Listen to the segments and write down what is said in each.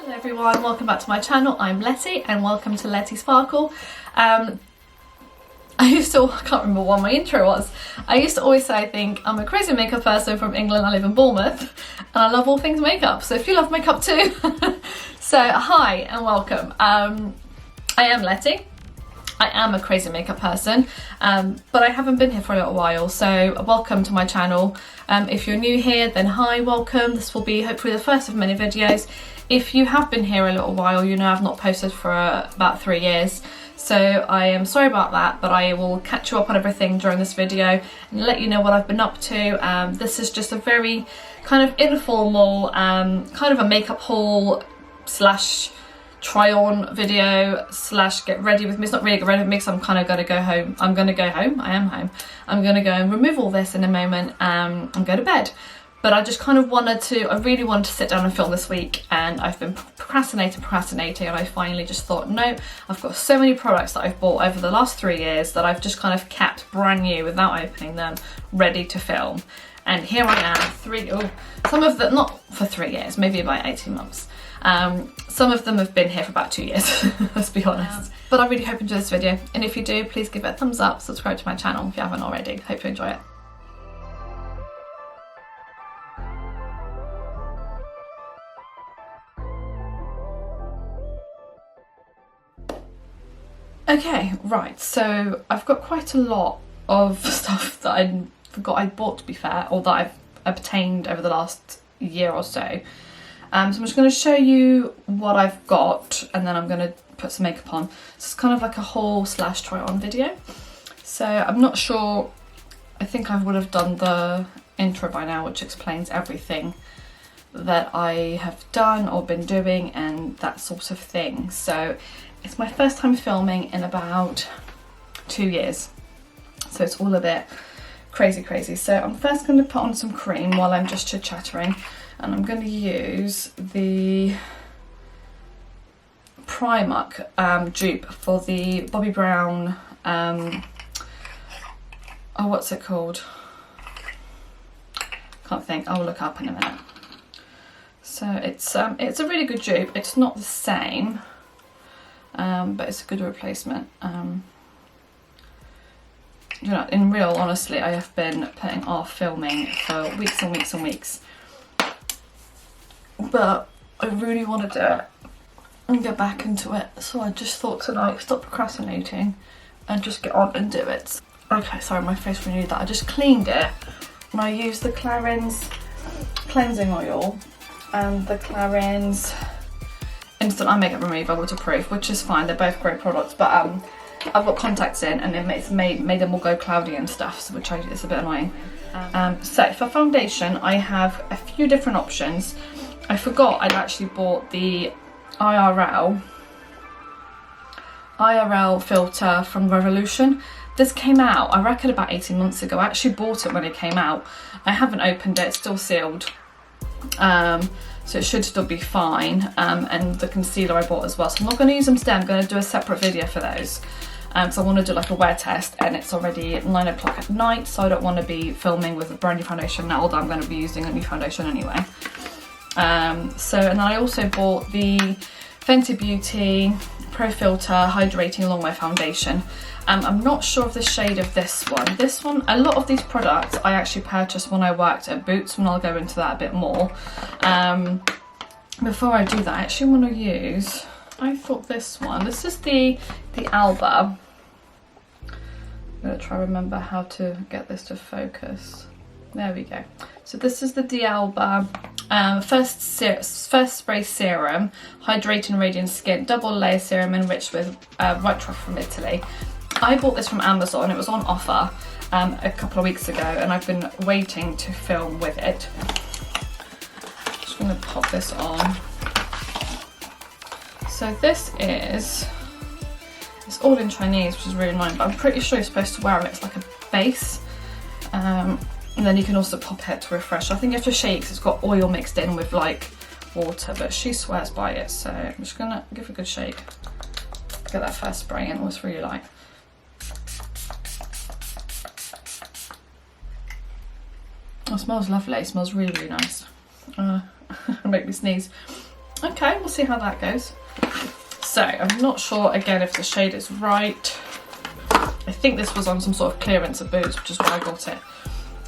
Hello everyone, welcome back to my channel. I'm Letty and welcome to Letty Sparkle. I can't remember what my intro was. I used to always say I think I'm a crazy makeup person from England. I live in Bournemouth and I love all things makeup. So if you love makeup too, so hi and welcome. I am Letty. I am a crazy makeup person, but I haven't been here for a little while, so welcome to my channel. If you're new here, then hi, welcome. This will be hopefully the first of many videos. If you have been here a little while, you know I've not posted for about 3 years, so I am sorry about that, but I will catch you up on everything during this video and let you know what I've been up to. This is just a very kind of informal, kind of a makeup haul slash try on video slash get ready with me. It's not really get ready with me because I'm kind of going to go home. I'm going to go home. I am home. I'm going to go and remove all this in a moment and go to bed. But I just kind of I really wanted to sit down and film this week, and I've been procrastinating, and I finally just thought, no, I've got so many products that I've bought over the last 3 years that I've just kind of kept brand new without opening them, ready to film. And here I am, some of them, not for 3 years, maybe about 18 months. Some of them have been here for about 2 years, let's be honest. But I really hope you enjoy this video, and if you do, please give it a thumbs up, subscribe to my channel if you haven't already. Hope you enjoy it. Okay, right, so I've got quite a lot of stuff that I forgot I bought, to be fair, or that I've obtained over the last year or so. So I'm just going to show you what I've got, and then I'm going to put some makeup on. So it's kind of like a haul slash try on video. So I'm not sure, I think I would have done the intro by now, which explains everything that I have done or been doing and that sort of thing. So it's my first time filming in about 2 years. So it's all a bit crazy. So I'm first going to put on some cream while I'm just chit-chattering. And I'm going to use the Primark dupe for the Bobbi Brown, what's it called? Can't think, I'll look up in a minute. So it's a really good dupe. It's not the same, but it's a good replacement. You know, in real, honestly, I have been putting off filming for weeks and weeks and weeks. But I really want to do it and get back into it, so I just thought tonight, stop procrastinating and just get on and do it. Okay, sorry, my face renewed that. I just cleaned it and I used the Clarins cleansing oil and the Clarins instant eye makeup remover waterproof, which is fine, they're both great products, but I've got contacts in and it made them all go cloudy and stuff, so which is a bit annoying. So for foundation, I have a few different options. I forgot I'd actually bought the IRL filter from Revolution. This came out, I reckon, about 18 months ago. I actually bought it when it came out. I haven't opened it, it's still sealed. So it should still be fine. And the concealer I bought as well. So I'm not going to use them today, I'm going to do a separate video for those. So I want to do like a wear test, and it's already 9 o'clock at night, so I don't want to be filming with a brand new foundation now, although I'm going to be using a new foundation anyway. And then I also bought the Fenty Beauty Pro Filter Hydrating Longwear Foundation. I'm not sure of the shade of this one. This one, a lot of these products I actually purchased when I worked at Boots, and I'll go into that a bit more. Before I do that, I actually want to use, I thought this one, this is the Alba. I'm going to try to remember how to get this to focus. There we go. So this is the D'Alba first spray serum, hydrating radiant skin, double layer serum enriched with white truffle from Italy. I bought this from Amazon, it was on offer a couple of weeks ago, and I've been waiting to film with it. Just going to pop this on. So this is, it's all in Chinese, which is really annoying, but I'm pretty sure you're supposed to wear it as like a base. And then you can also pop it to refresh. I think you have to shake because it's got oil mixed in with like water, but she swears by it, so I'm just gonna give it a good shake. Get that first spray in, what's really like. Oh, it smells lovely, it smells really, really nice. It'll make me sneeze. Okay, we'll see how that goes. So I'm not sure again if the shade is right. I think this was on some sort of clearance at Boots, which is where I got it.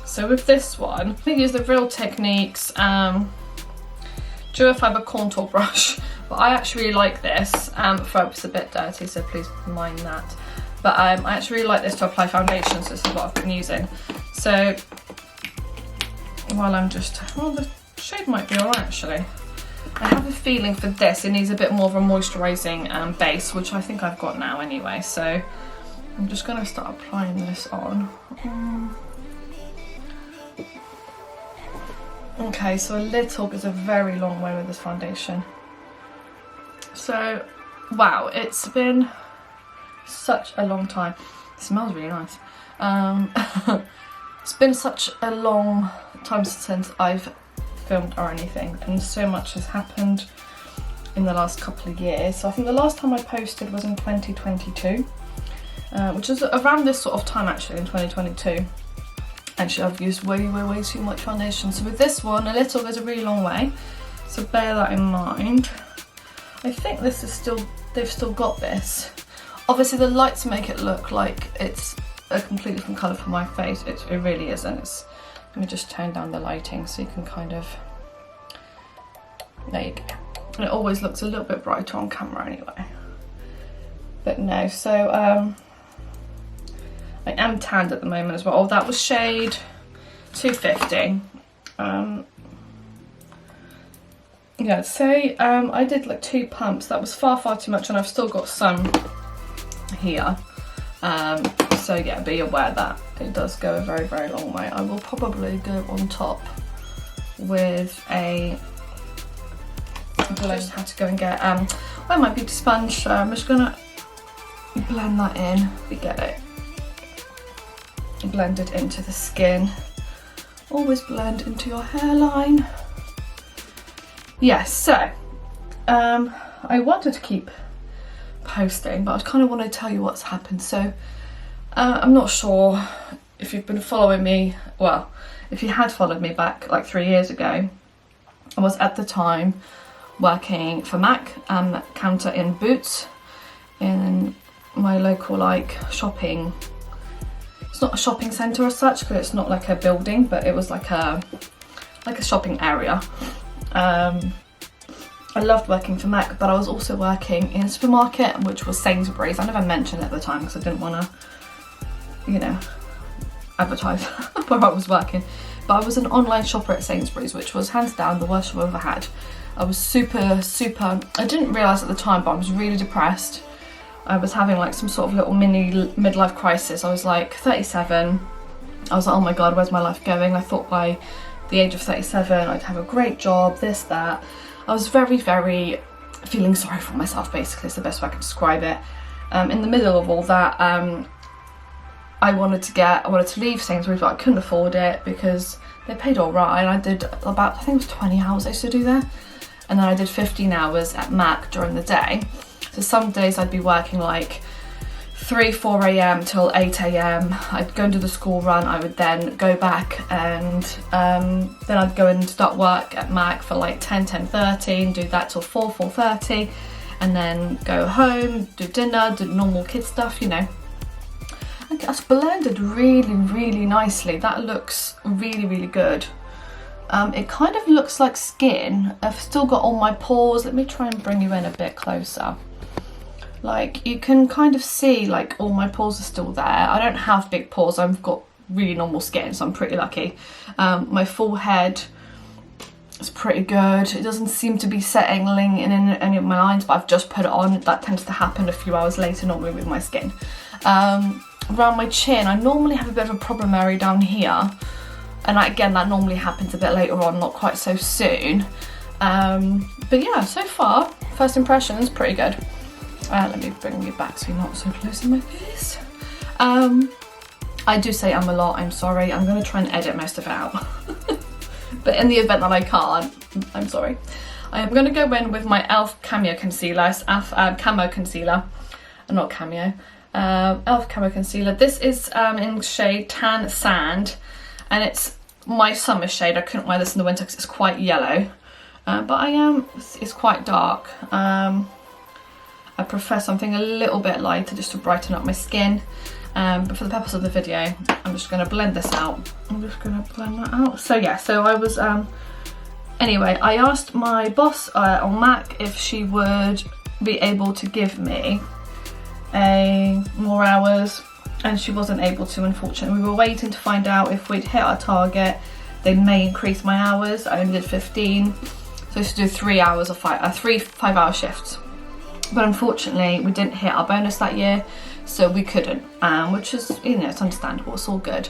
So with this one, I use the Real Techniques Duo Fiber Contour Brush, but I actually really like this. It's a bit dirty, so please mind that. But I actually really like this to apply foundation, so this is what I've been using. So while I'm just, well, the shade might be alright actually. I have a feeling for this it needs a bit more of a moisturising base, which I think I've got now anyway. So I'm just going to start applying this on. Okay, so a little goes a very long way with this foundation. So, wow, it's been such a long time. It smells really nice. It's been such a long time since I've filmed or anything, and so much has happened in the last couple of years. So I think the last time I posted was in 2022, which is around this sort of time actually, in 2022. Actually, I've used way too much foundation. So with this one, a little goes a really long way. So bear that in mind. I think this is still, they've still got this. Obviously the lights make it look like it's a completely different colour from my face. It really isn't. Let me just turn down the lighting so you can kind of, there you go. And it always looks a little bit brighter on camera anyway. But no, so I am tanned at the moment as well. Oh, that was shade 250. Yeah, say I did like 2 pumps. That was far too much, and I've still got some here. So yeah, be aware that it does go a very long way. I will probably go on top with a, I just had to go and get my beauty sponge. So I'm just gonna blend that in. We get it blended into the skin. Always blend into your hairline. Yes, so I wanted to keep posting, but I kind of want to tell you what's happened. So I'm not sure if you've been following me. Well, if you had followed me back like 3 years ago, I was at the time working for MAC counter in Boots in my local like shopping. It's not a shopping centre as such because it's not like a building, but it was like a shopping area. I loved working for MAC, but I was also working in a supermarket, which was Sainsbury's. I never mentioned it at the time because I didn't want to, you know, advertise where I was working. But I was an online shopper at Sainsbury's, which was hands down the worst job I've ever had. I was super, I didn't realise at the time, but I was really depressed. I was having like some sort of little mini midlife crisis. I was like 37. I was like, oh my God, where's my life going? I thought by the age of 37 I'd have a great job, this, that. I was very feeling sorry for myself, basically, is the best way I can describe it. In the middle of all that, I wanted to leave Sainsbury's, but I couldn't afford it because they paid all right. And I did about, I think it was 20 hours I used to do there. And then I did 15 hours at MAC during the day. So some days I'd be working like 4 a.m. till 8 a.m. I'd go and do the school run. I would then go back and then I'd go and start work at MAC for like 10:30 and do that till 4:30, and then go home, do dinner, do normal kid stuff, you know. And that's blended really nicely. That looks really good. It kind of looks like skin. I've still got all my pores. Let me try and bring you in a bit closer. Like, you can kind of see like all my pores are still there. I don't have big pores. I've got really normal skin, so I'm pretty lucky. My forehead is pretty good. It doesn't seem to be settling in any of my lines, but I've just put it on. That tends to happen a few hours later, normally with my skin. Around my chin, I normally have a bit of a problem area down here. And again, that normally happens a bit later on, not quite so soon. But yeah, so far, first impressions, pretty good. Let me bring you back so you're not so close in my face. I do say I'm a lot, I'm sorry. I'm going to try and edit most of it out. But in the event that I can't, I'm sorry. I am going to go in with my e.l.f. Cameo Concealer. It's e.l.f. Camo Concealer. Not Cameo. e.l.f. Camo Concealer. This is in shade Tan Sand. And it's my summer shade. I couldn't wear this in the winter because it's quite yellow. but it's quite dark. I prefer something a little bit lighter just to brighten up my skin. But for the purpose of the video, I'm just going to blend this out. I'm just going to blend that out. So yeah, so I was, anyway, I asked my boss on Mac if she would be able to give me more hours, and she wasn't able to, unfortunately. We were waiting to find out if we'd hit our target. They may increase my hours. I only did 15, so I used to do 3 hours of 3 5-hour shifts. But unfortunately, we didn't hit our bonus that year, so we couldn't, which is, you know, it's understandable, it's all good.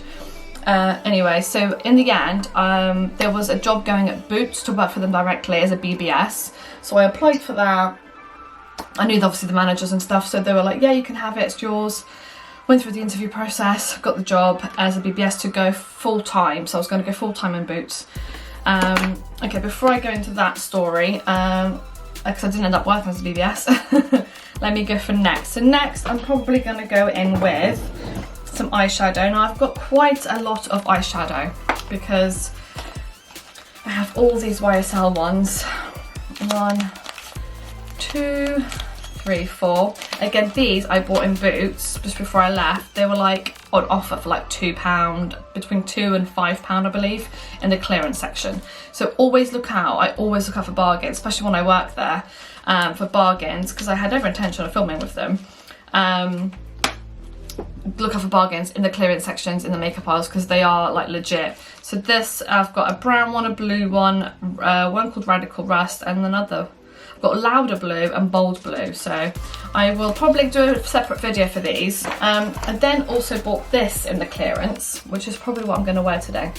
Anyway, so in the end, there was a job going at Boots to work for them directly as a BBS. So I applied for that. I knew obviously the managers and stuff, so they were like, yeah, you can have it, it's yours. Went through the interview process, got the job as a BBS to go full time. So I was going to go full time in Boots. Okay, before I go into that story, because I didn't end up working as a BBS, let me go for next. So next, I'm probably going to go in with some eyeshadow. Now I've got quite a lot of eyeshadow because I have all these YSL ones. 1, 2, 3, 4. Again, these I bought in Boots just before I left. They were like on offer for like £2, between £2 and £5, I believe, in the clearance section. So always look out. I always look out for bargains, especially when I work there, for bargains, because I had every intention of filming with them. Look out for bargains in the clearance sections in the makeup aisles because they are like legit. So this, I've got a brown one, a blue one, one called Radical Rust, and another. I've got Louder Blue and Bold Blue, so I will probably do a separate video for these. I then also bought this in the clearance, which is probably what I'm going to wear today.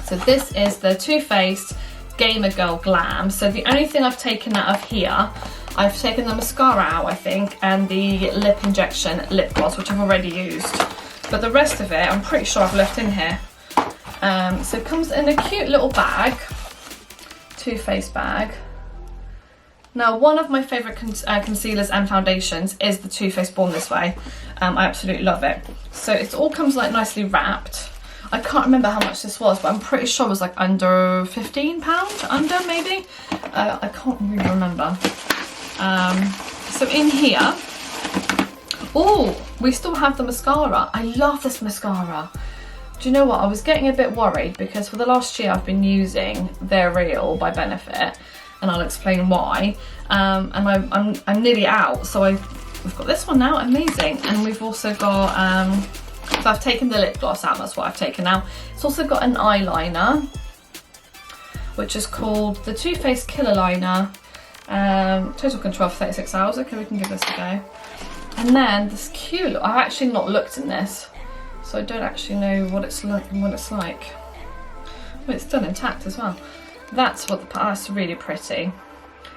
So this is the Too Faced Gamer Girl Glam. So the only thing I've taken out of here, I've taken the mascara out, I think, and the lip injection lip gloss, which I've already used. But the rest of it, I'm pretty sure I've left in here. So it comes in a cute little bag, Too Faced bag. Now, one of my favourite concealers and foundations is the Too Faced Born This Way. I absolutely love it. So it all comes like nicely wrapped. I can't remember how much this was, but I'm pretty sure it was like under £15, under maybe. I can't really remember. So in here, oh, we still have the mascara. I love this mascara. Do you know what? I was getting a bit worried because for the last year I've been using They're Real by Benefit, and I'll explain why. And I'm nearly out, so we've got this one now, amazing. And we've also got, so I've taken the lip gloss out, that's what I've taken out. It's also got an eyeliner, which is called the Too Faced Killer Liner. Total control for 36 hours. Okay, we can give this a go. And then this cute, I've actually not looked in this, so I don't actually know what it's like and what it's like. Well, it's still intact as well. That's what that's really pretty.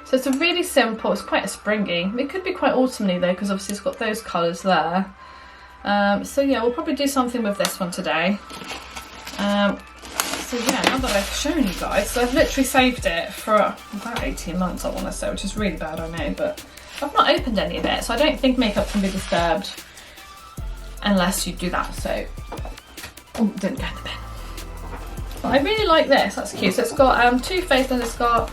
So it's a really simple, it's quite a springy. It could be quite autumny though, because obviously it's got those colours there. So yeah, we'll probably do something with this one today. So yeah, now that I've shown you guys, so I've literally saved it for about 18 months, I want to say, which is really bad, I know, but I've not opened any of it, so I don't think makeup can be disturbed unless you do that, so, oh, didn't go in the bin. But I really like this, that's cute. So it's got Too Faced and it's got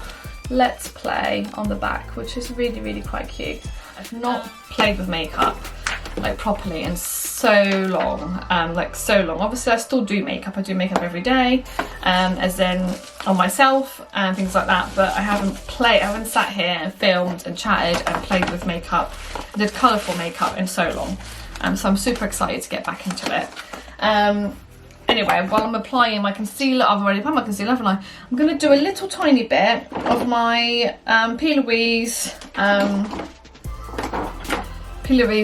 Let's Play on the back, which is really, really quite cute. I've not played with makeup like properly in so long, Obviously I still do makeup, I do makeup every day, as in on myself and things like that, but I haven't sat here and filmed and chatted and played with makeup, did colourful makeup in so long, so I'm super excited to get back into it. Anyway, while I'm applying my concealer, I've already applied my concealer, haven't I? I'm going to do a little tiny bit of my P. Louise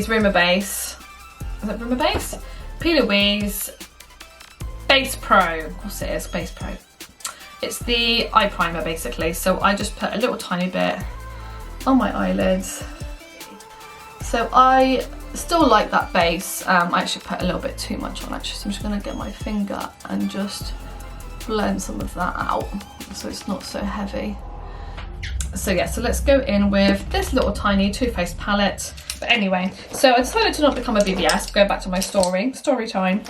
Rimmel Base. Is it Rimmel Base? P. Louise Base Pro. Of course it is, Base Pro. It's the eye primer basically. So I just put a little tiny bit on my eyelids. So I still like that base. I actually put a little bit too much on actually. So I'm just going to get my finger and just blend some of that out so it's not so heavy. So yeah, so let's go in with this little tiny Too Faced palette. But anyway, so I decided to not become a BBS, go back to my story time.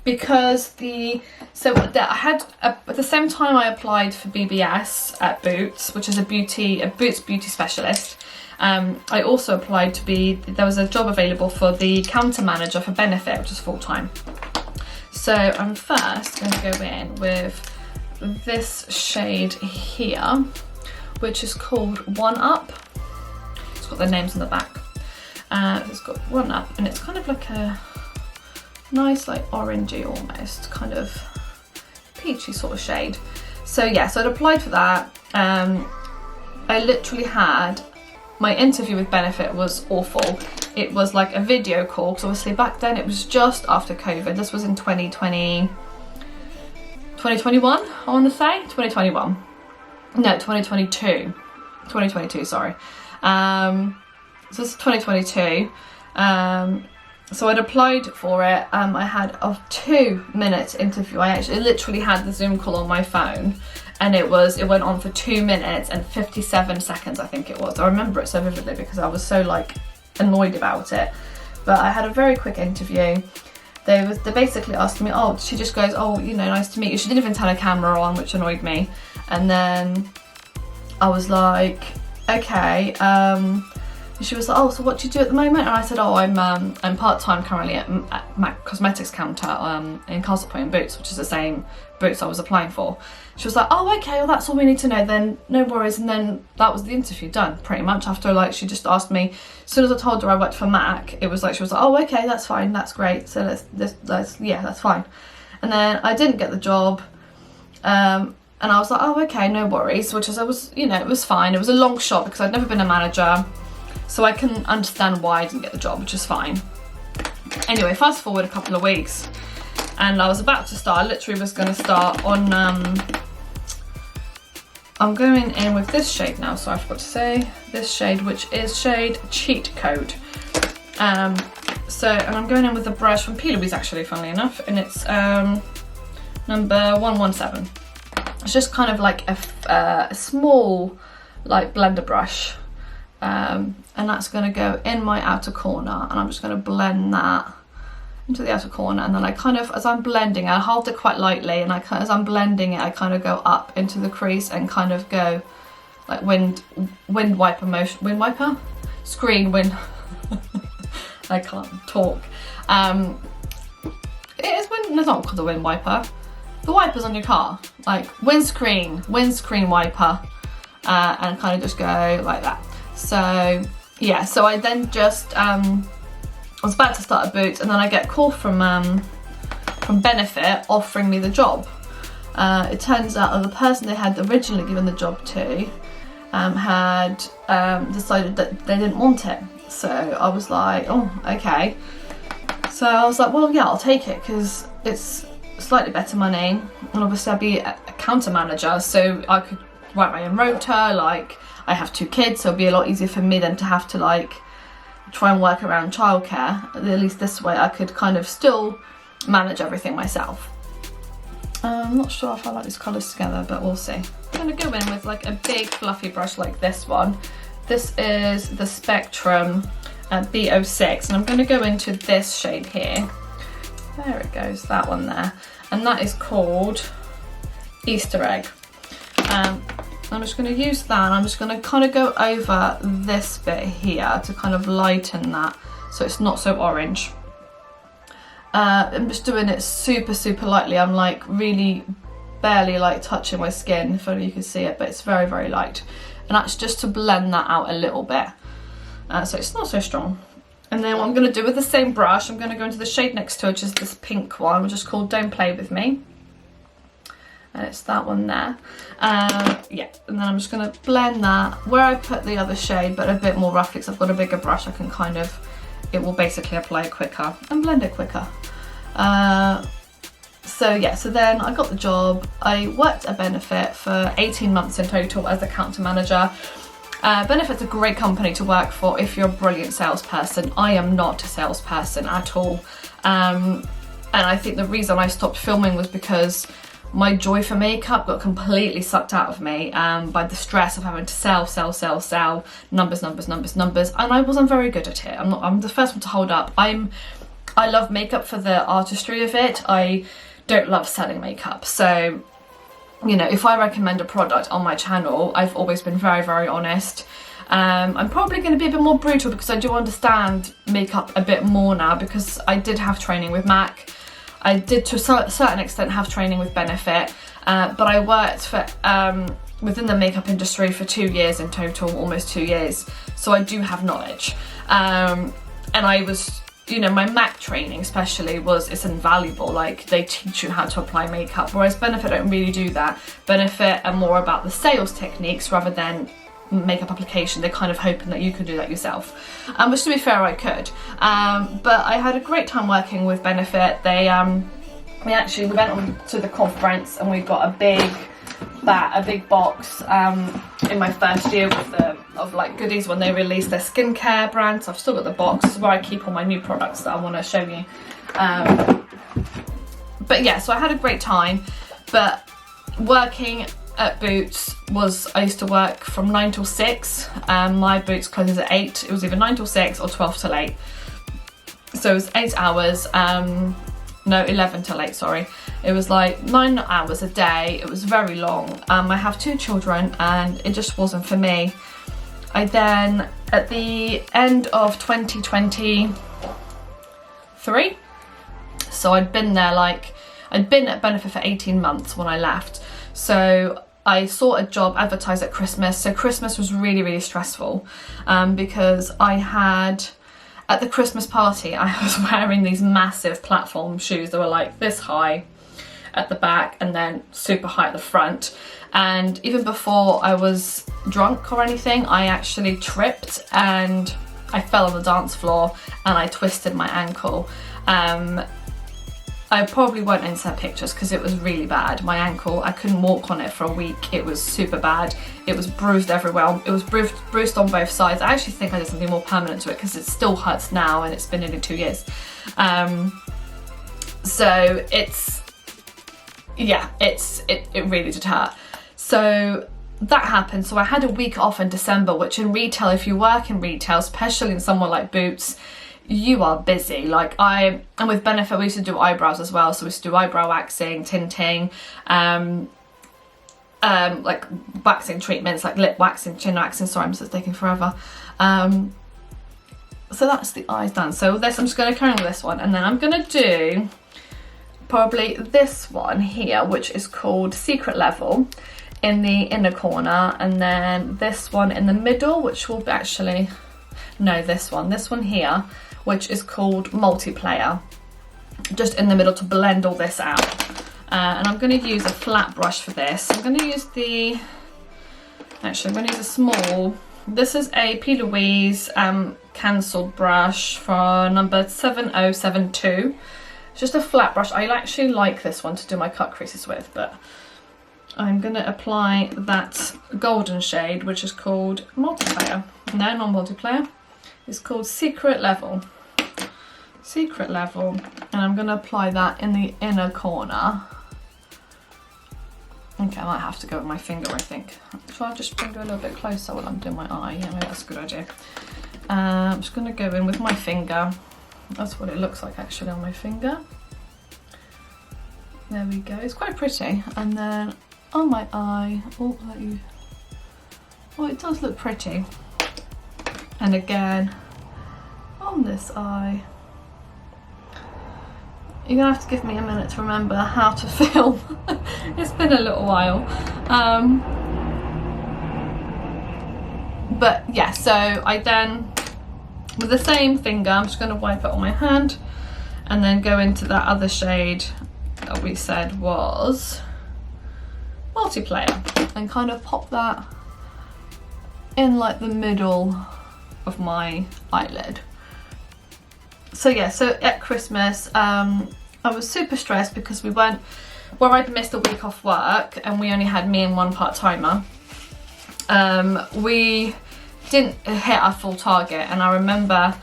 because I had at the same time I applied for BBS at Boots, which is a Boots beauty specialist. I also applied there was a job available for the counter manager for Benefit, which is full-time. So I'm first going to go in with this shade here, which is called One Up. It's got their names on the back. It's got One Up, and it's kind of like a nice, like orangey almost, kind of peachy sort of shade. So yeah, so I'd applied for that. I literally had, my interview with Benefit was awful. It was like a video call, because obviously back then it was just after COVID. This was in 2021, I want to say, 2021. No, 2022, sorry. So this is 2022. So I'd applied for it. I had a 2-minute interview. I literally had the Zoom call on my phone, and it went on for 2 minutes and 57 seconds, I think it was. I remember it so vividly because I was so like annoyed about it. But I had a very quick interview. They basically asked me, oh, she just goes, oh, you know, nice to meet you. She didn't even turn her camera on, which annoyed me. And then I was like, okay. She was like, oh, so what do you do at the moment? And I said, oh, I'm part-time currently at MAC Cosmetics counter in Castle Point Boots, which is the same Boots I was applying for. She was like, oh, okay, well, that's all we need to know then, no worries. And then that was the interview done, pretty much. After, like, she just asked me, as soon as I told her I worked for MAC, it was like, she was like, oh, okay, that's fine, that's great. So yeah, that's fine. And then I didn't get the job. And I was like, oh, okay, no worries, which is, it was fine. It was a long shot because I'd never been a manager. So I can understand why I didn't get the job, which is fine. Anyway, fast forward a couple of weeks, and I was about to start. I literally was going to start on, I'm going in with this shade now, so I forgot to say. This shade, which is shade Cheat Code. And I'm going in with a brush from P. Louise, actually, funnily enough, and it's number 117. It's just kind of like a small, like, blender brush. And that's going to go in my outer corner, and I'm just going to blend that into the outer corner, and then I kind of, as I'm blending, I hold it quite lightly, and as I'm blending it, I kind of go up into the crease and kind of go like wind wiper motion, screen wind. I can't talk. It is it's not called the wind wiper. The wipers on your car, like windscreen wiper, and kind of just go like that. So yeah, so I then just I was about to start at Boots, and then I get a call from Benefit offering me the job. It turns out that the person they had originally given the job to had decided that they didn't want it. So I was like, oh, okay. So I was like, well, yeah, I'll take it because it's slightly better money, and obviously I'd be a counter manager, so I could write my own rota. Like, I have 2 kids, so it'd be a lot easier for me than to have to like try and work around childcare. At least this way I could kind of still manage everything myself. I'm not sure if I like these colours together, but we'll see. I'm going to go in with like a big fluffy brush like this one. This is the Spectrum B06, and I'm going to go into this shade here. There it goes, that one there. And that is called Easter Egg. I'm just going to use that, and I'm just going to kind of go over this bit here to kind of lighten that so it's not so orange. I'm just doing it super, super lightly. I'm like really barely like touching my skin, if only you can see it, but it's very, very light. And that's just to blend that out a little bit. So it's not so strong. And then what I'm going to do with the same brush, I'm going to go into the shade next to it, which is this pink one, which is called Don't Play With Me. And it's that one there. Yeah, and then I'm just going to blend that where I put the other shade, but a bit more roughly, because I've got a bigger brush. I can kind of, it will basically apply it quicker and blend it quicker. So yeah, so then I got the job. I worked at Benefit for 18 months in total as a counter manager. Benefit's a great company to work for if you're a brilliant salesperson. I am not a salesperson at all. And I think the reason I stopped filming was because my joy for makeup got completely sucked out of me by the stress of having to sell, numbers, and I wasn't very good at it. I'm the first one to hold up. I'm I love makeup for the artistry of it. I don't love selling makeup. So, you know, if I recommend a product on my channel, I've always been very, very honest. I'm probably going to be a bit more brutal because I do understand makeup a bit more now, because I did have training with MAC. I did to a certain extent have training with Benefit, but I worked for within the makeup industry for 2 years in total, almost 2 years. So I do have knowledge. And I was, you know, my MAC training especially it's invaluable. Like, they teach you how to apply makeup, whereas Benefit don't really do that. Benefit are more about the sales techniques rather than makeup application. They're kind of hoping that you could do that yourself, which, to be fair, I could. But I had a great time working with Benefit. They we went on to the conference and we got a big box in my first year of like goodies when they released their skincare brand. So I've still got the box. This is where I keep all my new products that I want to show you. But yeah, so I had a great time. But working at Boots I used to work from 9 till 6. My Boots closes at 8. It was either 9 till 6 or 12 till 8. So it was 8 hours. No, 11 till 8, sorry. It was like 9 hours a day. It was very long. I have 2 children and it just wasn't for me. I then, at the end of 2023, so I'd been at Benefit for 18 months when I left. So I saw a job advertised at Christmas. So Christmas was really, really stressful because I had, at the Christmas party, I was wearing these massive platform shoes that were like this high at the back and then super high at the front. And even before I was drunk or anything, I actually tripped and I fell on the dance floor and I twisted my ankle. I probably won't insert pictures because it was really bad. My ankle, I couldn't walk on it for a week. It was super bad. It was bruised everywhere. It was bruised on both sides. I actually think I did something more permanent to it because it still hurts now and it's been nearly 2 years. So it really did hurt. So that happened. So I had a week off in December, which in retail, if you work in retail, especially in somewhere like Boots, you are busy. Like and with Benefit, we used to do eyebrows as well. So we used to do eyebrow waxing, tinting, like waxing treatments, like lip waxing, chin waxing. Sorry, I'm just taking forever. So that's the eyes done. So I'm just going to carry on with this one, and then I'm going to do probably this one here, which is called Secret Level, in the inner corner, and then this one in the middle, which will be this one here, which is called Multiplayer, just in the middle to blend all this out. And I'm going to use a flat brush for this. I'm going to use a small, this is a P. Louise cancelled brush for number 7072. It's just a flat brush. I actually like this one to do my cut creases with, but I'm going to apply that golden shade, which is called Multiplayer. No, not Multiplayer. It's called Secret Level. Secret Level. And I'm going to apply that in the inner corner. Okay, I might have to go with my finger, I think. Shall I just bring it a little bit closer while I'm doing my eye? Yeah, maybe that's a good idea. I'm just going to go in with my finger. That's what it looks like actually on my finger. There we go. It's quite pretty. And then on my eye, it does look pretty. And again, on this eye. You're gonna have to give me a minute to remember how to film. It's been a little while. But yeah, so I then, with the same finger, I'm just gonna wipe it on my hand and then go into that other shade that we said was Multiplayer, and kind of pop that in like the middle of my eyelid. So yeah, so at Christmas, I was super stressed because I'd missed a week off work and we only had me and one part-timer. We didn't hit our full target, and I remember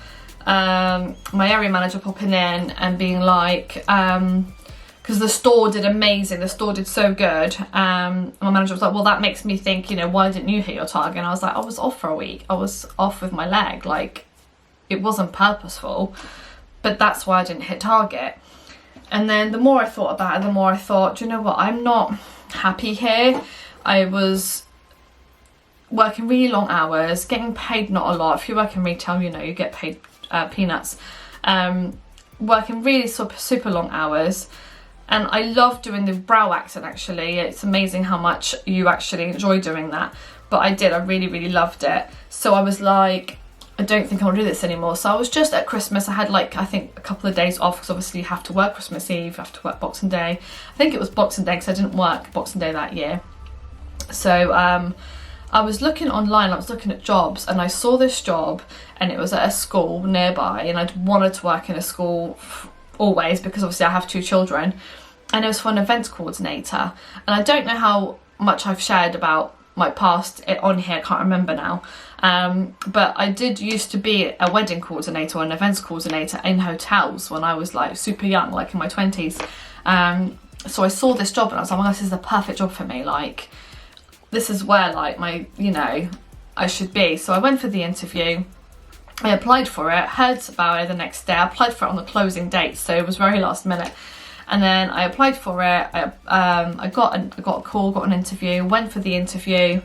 my area manager popping in and being like, because the store did amazing, the store did so good. My manager was like, well, that makes me think, why didn't you hit your target? And I was like, I was off for a week. I was off with my leg. Like, it wasn't purposeful. but that's why I didn't hit target. And then the more I thought about it, the more I thought, do you know what, I'm not happy here. I was working really long hours, getting paid not a lot. If you work in retail, you know, you get paid peanuts. Working really super long hours. And I love doing the brow accent, actually. It's amazing how much you actually enjoy doing that. But I did, I really loved it. So I was like, I don't think I want to do this anymore. So I was just at Christmas, I had like, I think a couple of days off, because obviously you have to work Christmas Eve, you have to work Boxing Day. I think it was Boxing Day, because I didn't work Boxing Day that year. So I was looking online, I was looking at jobs, and I saw this job, and it was at a school nearby, and I'd wanted to work in a school always, because obviously I have 2 children, and it was for an events coordinator. And I don't know how much I've shared about my past on here, I can't remember now, but I did used to be a wedding coordinator or an events coordinator in hotels when I was like super young, like in my 20s. So I saw this job and I was like, oh my gosh, this is the perfect job for me, like this is where like my, you know, I should be. So I went for the interview, I applied for it, heard about it the next day. I applied for it on the closing date, so it was very last minute. And then I applied for it, I got a call, got an interview, went for the interview,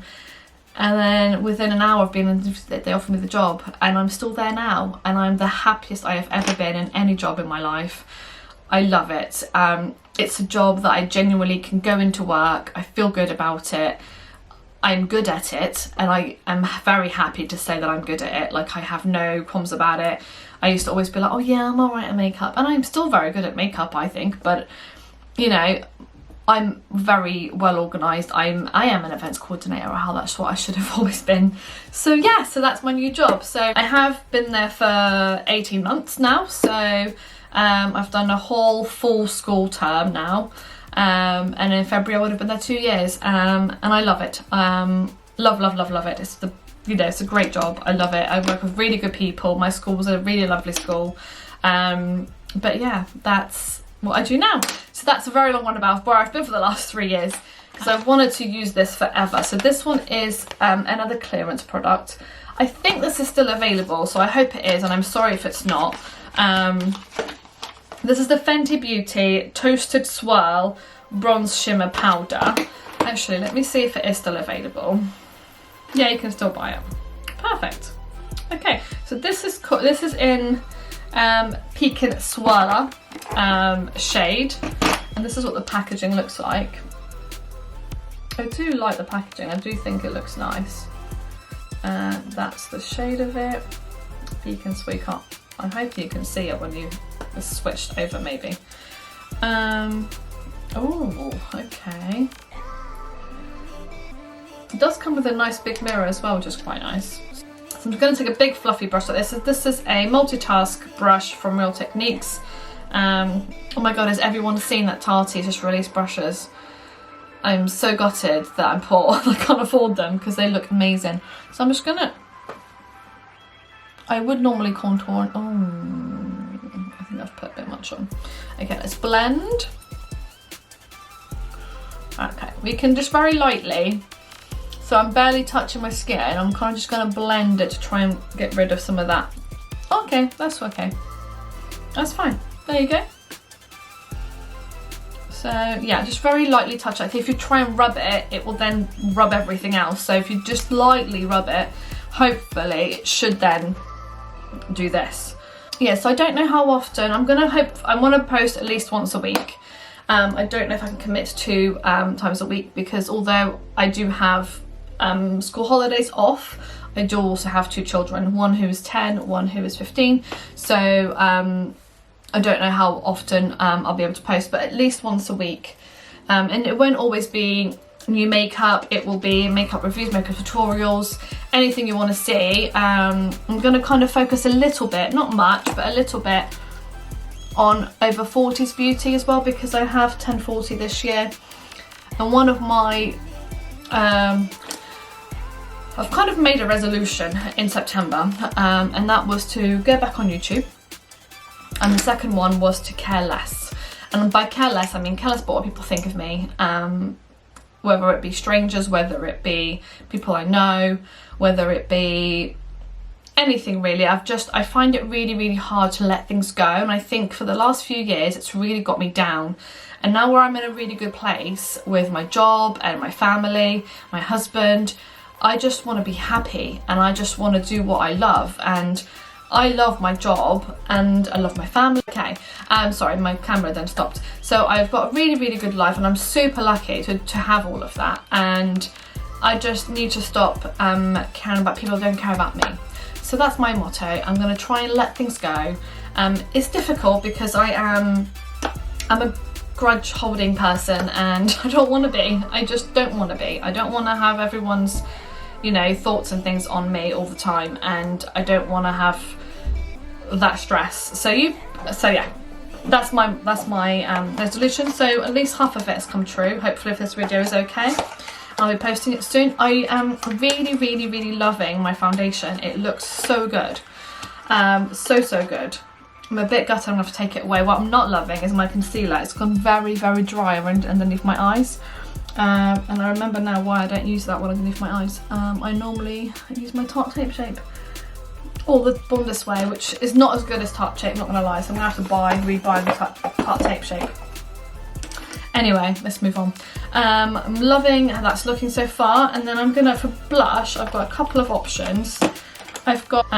and then within an hour of being interviewed, they offered me the job, and I'm still there now, and I'm the happiest I have ever been in any job in my life. I love it. It's a job that I genuinely can go into work, I feel good about it, I'm good at it, and I am very happy to say that I'm good at it. Like, I have no qualms about it. I used to always be like, oh yeah, I'm alright at makeup, and I'm still very good at makeup, I think, but you know, I'm very well organised. I am an events coordinator, or how that's what I should have always been. So yeah, so that's my new job. So I have been there for 18 months now, so I've done a whole full school term now, and in February I would have been there 2 years, and I love it. Love it. It's the, you know, it's a great job. I love it. I work with really good people. My school was a really lovely school. But yeah, that's what I do now. So that's a very long one about where I've been for the last 3 years, because I've wanted to use this forever. So this one is another clearance product. I think this is still available, so I hope it is, and I'm sorry if it's not. This is the Fenty Beauty Toasted Swirl Bronze Shimmer Powder. Actually, let me see if it is still available. Yeah, you can still buy it. Perfect. Okay, so this is in Pecan Swirler shade, and this is what the packaging looks like. I do like the packaging. I do think it looks nice. That's the shade of it. Pecan Swirl. I hope you can see it when you switched over, maybe. Oh, okay. It does come with a nice big mirror as well, which is quite nice. So I'm going to take a big fluffy brush like this. This is a multitask brush from Real Techniques. Oh my god, has everyone seen that Tati just released brushes? I'm so gutted that I'm poor. I can't afford them because they look amazing. So I'm just gonna... I would normally contour... Oh, I think I've put a bit much on. Okay, let's blend. Okay, we can just very lightly... So I'm barely touching my skin, and I'm kind of just going to blend it to try and get rid of some of that. Okay, that's okay. That's fine. There you go. So yeah, just very lightly touch it. If you try and rub it, it will then rub everything else. So if you just lightly rub it, hopefully it should then do this. Yeah, so I don't know how often. I want to post at least once a week. I don't know if I can commit to 2 times a week, because although I do have school holidays off, I do also have 2 children, one who is 10, one who is 15. So I don't know how often I'll be able to post, but at least once a week. And it won't always be new makeup, it will be makeup reviews, makeup tutorials, anything you want to see. I'm going to kind of focus a little bit, not much, but a little bit on over 40s beauty as well, because I have 1040 this year. And one of my... I've kind of made a resolution in September, and that was to go back on YouTube. And the second one was to care less. And by care less, I mean care less about what people think of me. Whether it be strangers, whether it be people I know, whether it be anything really. I find it really hard to let things go, and I think for the last few years it's really got me down. And now where I'm in a really good place with my job and my family, my husband, I just want to be happy and I just want to do what I love. And I love my job and I love my family. Okay, sorry, my camera then stopped. So I've got a really good life and I'm super lucky to have all of that. And I just need to stop caring about people who don't care about me. So that's my motto. I'm going to try and let things go. It's difficult because I'm a grudge holding person and I don't want to be. I just don't want to be. I don't want to have everyone's, you know, thoughts and things on me all the time, and I don't want to have that stress. So yeah, that's my resolution. So at least half of it has come true. Hopefully if this video is okay, I'll be posting it soon. I am really loving my foundation. It looks so good, so good. I'm a bit gutted I'm gonna have to take it away. What I'm not loving is my concealer. It's gone very dry underneath my eyes. And I remember now why I don't use that one underneath my eyes. I normally use my Tarte Tape Shape, or the Bond Way, which is not as good as Tarte Shape, not gonna lie. So I'm gonna have to rebuy the Tarte Tape Shape. Anyway, let's move on. I'm loving how that's looking so far. And then I'm gonna, for blush, I've got a couple of options. I've got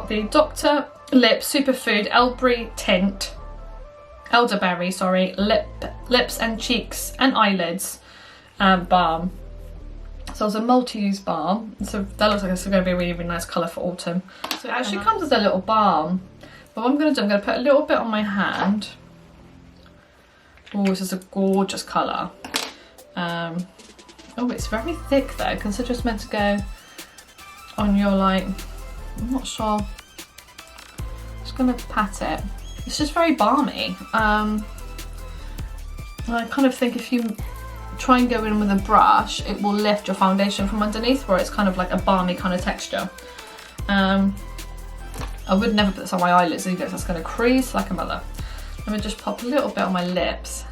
the Dr. Lip Superfood Elderberry, sorry, lips and cheeks and eyelids balm. So it's a multi-use balm. So that looks like it's going to be a really nice colour for autumn. So it actually comes as a little balm. But what I'm going to do, I'm going to put a little bit on my hand. Oh, this is a gorgeous colour. Oh, it's very thick though. Consider it's meant to go on your, like, I'm not sure. Just gonna pat it. It's just very balmy. I kind of think if you try and go in with a brush, it will lift your foundation from underneath, where it's kind of like a balmy kind of texture. I would never put this on my eyelids either, that's gonna crease like a mother. Let me just pop a little bit on my lips.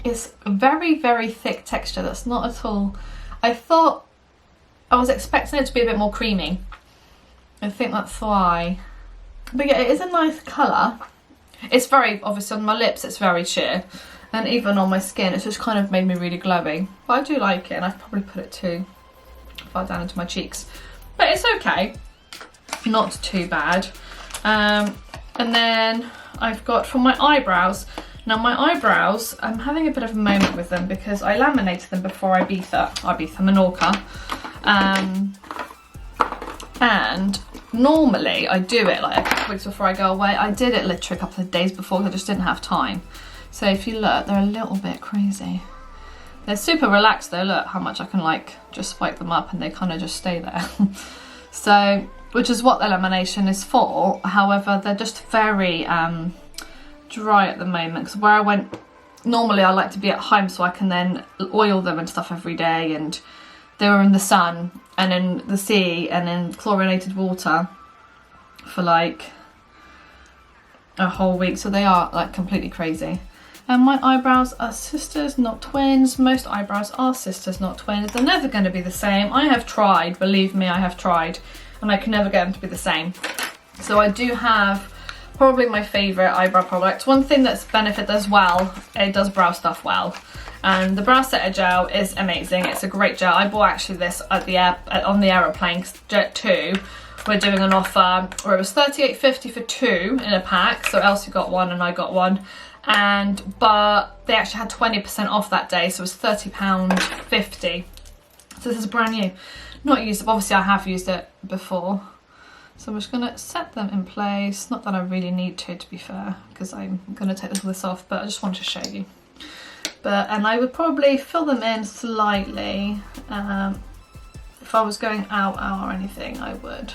It's a very thick texture. That's not at all. I was expecting it to be a bit more creamy. I think that's why. But yeah, it is a nice colour. It's very, obviously on my lips it's very sheer, and even on my skin it's just kind of made me really glowy. But I do like it, and I've probably put it too far down into my cheeks. But it's okay, not too bad. And then I've got for my eyebrows. Now my eyebrows, I'm having a bit of a moment with them because I laminated them before Menorca. And normally I do it like a couple weeks before I go away. I did it literally a couple of days before because I just didn't have time. So if you look, they're a little bit crazy. They're super relaxed though. Look how much I can like just swipe them up and they kind of just stay there. So, which is what the lamination is for. However, they're just very dry at the moment, because where I went, normally I like to be at home so I can then oil them and stuff every day, and they were in the sun and in the sea and in chlorinated water for like a whole week, so they are like completely crazy. And my eyebrows are sisters, not twins. Most eyebrows are sisters, not twins. They're never going to be the same. I have tried, believe me, I have tried, and I can never get them to be the same. So I do have probably my favourite eyebrow product. One thing that's benefit as well, it does brow stuff well. And the Brow Setter Gel is amazing. It's a great gel. I bought actually this at the on the aeroplane. Jet2, we're doing an offer where it was $38.50 for 2 in a pack. So Elsie got one and I got one. But they actually had 20% off that day, so it was £30.50. So this is brand new. Not used, obviously I have used it before. So I'm just going to set them in place. Not that I really need to be fair, because I'm going to take this off, but I just wanted to show you. And I would probably fill them in slightly. If I was going out or anything, I would.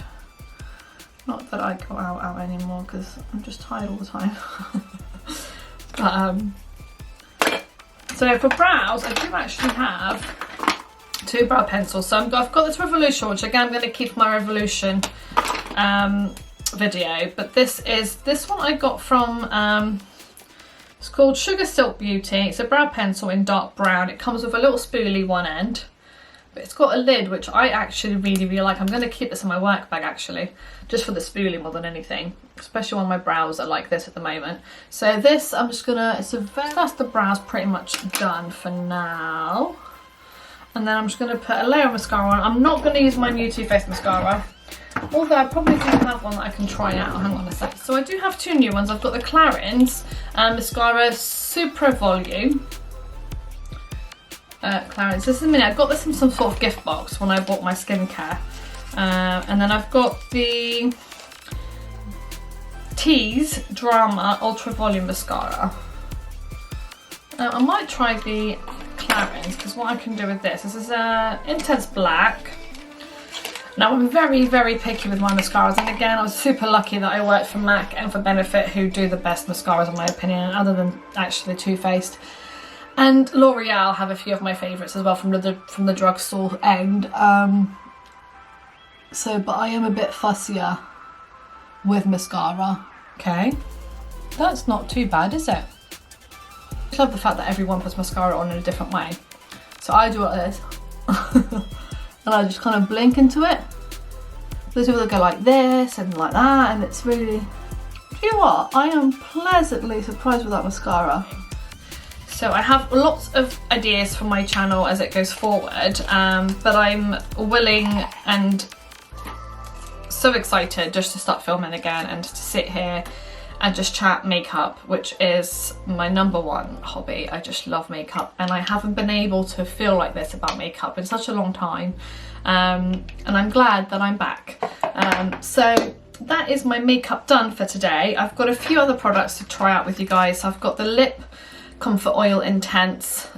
Not that I go out anymore, because I'm just tired all the time. But so for brows, I do actually have 2 brow pencils. So I've got this Revolution, which again I'm going to keep my Revolution video. But this one I got from it's called Sugar Silk Beauty. It's a brow pencil in dark brown. It comes with a little spoolie one end, But it's got a lid, which I actually really like. I'm going to keep this in my work bag actually, just for the spoolie more than anything, especially when my brows are like this at the moment. So this, I'm just gonna, that's the brows pretty much done for now. And then I'm just gonna put a layer of mascara on. I'm not gonna use my new Too Faced mascara, although I probably do have one that I can try out. Hang on a sec. So I do have two new ones. I've got the Clarins Mascara Super Volume. Clarins. This is a minute. I got this in some sort of gift box when I bought my skincare. And then I've got the Tease Drama Ultra Volume Mascara. I might try the Clarins, because what I can do with this is intense black. Now I'm very picky with my mascaras, and again I was super lucky that I worked for MAC and for Benefit, who do the best mascaras in my opinion, other than actually Too Faced. And L'Oreal have a few of my favourites as well from the drugstore end. But I am a bit fussier with mascara. Okay, that's not too bad, is it? I love the fact that everyone puts mascara on in a different way. So I do it like this. And I just kind of blink into it. There's people that go like this and like that, and it's really... Do you know what? I am pleasantly surprised with that mascara. So I have lots of ideas for my channel as it goes forward, but I'm willing and so excited just to start filming again and to sit here and just chat makeup, which is my #1 hobby. I just love makeup, and I haven't been able to feel like this about makeup in such a long time, and I'm glad that I'm back. So that is my makeup done for today. I've got a few other products to try out with you guys. So I've got the Lip Comfort Oil Intense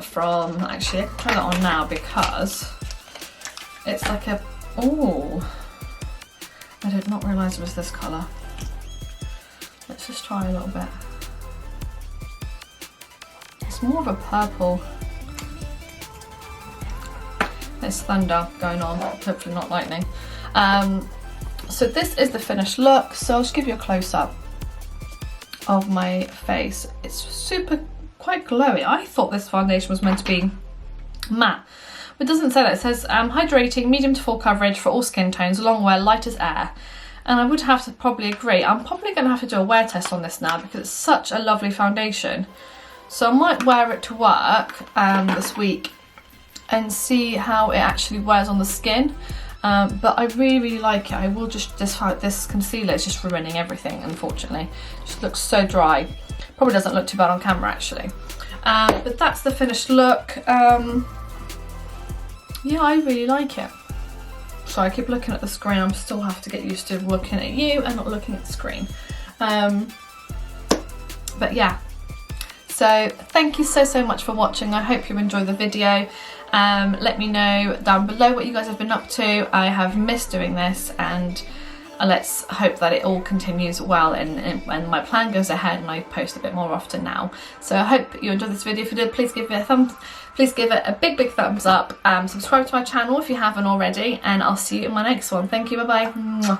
from, actually I can try that on now because it's like a, oh, I did not realise it was this colour. Let's just try a little bit. It's more of a purple. There's thunder going on, hopefully not lightning. So this is the finished look. So I'll just give you a close-up of my face. It's quite glowy. I thought this foundation was meant to be matte, but it doesn't say that. It says hydrating, medium to full coverage for all skin tones, long wear, light as air. And I would have to probably agree. I'm probably going to have to do a wear test on this now because it's such a lovely foundation. So I might wear it to work this week and see how it actually wears on the skin. But I really like it. I will just, this concealer is just ruining everything, unfortunately. It just looks so dry. Probably doesn't look too bad on camera actually. But that's the finished look. Yeah, I really like it. So I keep looking at the screen. I still have to get used to looking at you and not looking at the screen. But yeah, so thank you so much for watching. I hope you enjoyed the video. Let me know down below what you guys have been up to. I have missed doing this, and let's hope that it all continues well and my plan goes ahead and I post a bit more often now. So I hope you enjoyed this video. If you did, please give it a big thumbs up. Subscribe to my channel if you haven't already, and I'll see you in my next one. Thank you, bye bye.